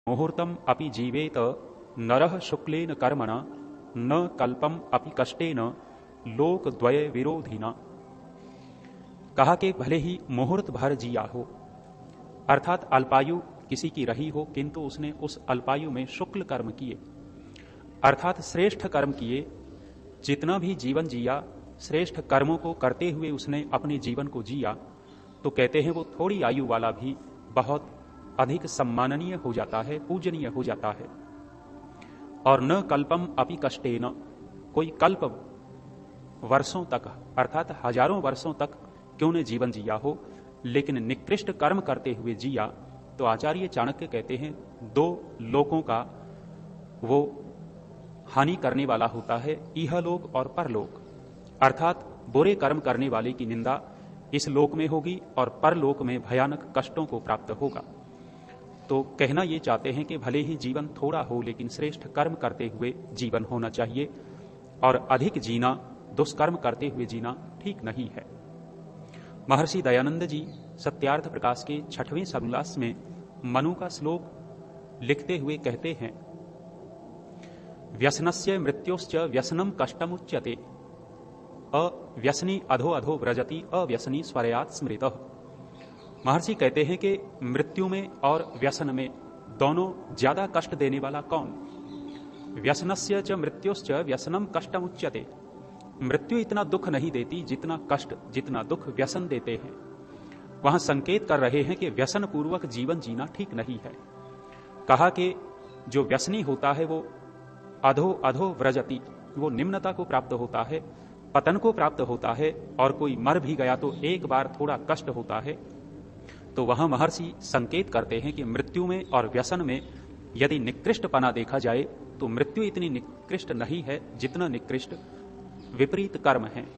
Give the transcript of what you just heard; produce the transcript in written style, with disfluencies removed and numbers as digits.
मुहूर्तम अपि जीवेत नरः शुक्लेन कर्मणा न कल्पम अपि कष्टेन लोकद्वय विरोधिना। कहा कि भले ही मुहूर्त भर जिया हो, अर्थात अल्पायु किसी की रही हो, किंतु उसने उस अल्पायु में शुक्ल कर्म किए अर्थात श्रेष्ठ कर्म किए। जितना भी जीवन जिया, श्रेष्ठ कर्मों को करते हुए उसने अपने जीवन को जिया, तो कहते हैं वो थोड़ी आयु वाला भी बहुत अधिक सम्माननीय हो जाता है, पूजनीय हो जाता है। और न कल्पम अपि कष्टेन, कोई कल्प वर्षों तक अर्थात हजारों वर्षों तक क्यों न जीवन जिया हो, लेकिन निकृष्ट कर्म करते हुए जिया, तो आचार्य चाणक्य कहते हैं दो लोकों का वो हानि करने वाला होता है, इहलोक और परलोक। अर्थात बुरे कर्म करने वाले की निंदा इस लोक में होगी और परलोक में भयानक कष्टों को प्राप्त होगा। तो कहना ये चाहते हैं कि भले ही जीवन थोड़ा हो, लेकिन श्रेष्ठ कर्म करते हुए जीवन होना चाहिए, और अधिक जीना, दुष्कर्म करते हुए जीना ठीक नहीं है। महर्षि दयानंद जी सत्यार्थ प्रकाश के 6वें सनुल्लास में मनु का श्लोक लिखते हुए कहते हैं, व्यसनस्य मृत्योश्च व्यसनम कष्टमुच्यते, अव्यसनी अधो अधो व्रजति अव्यसनी स्वरयात् स्मृतः। महर्षि कहते हैं कि मृत्यु में और व्यसन में दोनों ज्यादा कष्ट देने वाला कौन? व्यसनस्य च मृत्योश्च व्यसनम कष्टमुच्यते, मृत्यु इतना दुख नहीं देती जितना कष्ट, जितना दुख व्यसन देते हैं। वहां संकेत कर रहे हैं कि व्यसन पूर्वक जीवन जीना ठीक नहीं है। कहा कि जो व्यसनी होता है वो अधो अधो व्रजति, वो निम्नता को प्राप्त होता है, पतन को प्राप्त होता है, और कोई मर भी गया तो एक बार थोड़ा कष्ट होता है। तो वहां महर्षि संकेत करते हैं कि मृत्यु में और व्यसन में यदि निकृष्टपना देखा जाए तो मृत्यु इतनी निकृष्ट नहीं है जितना निकृष्ट विपरीत कर्म है।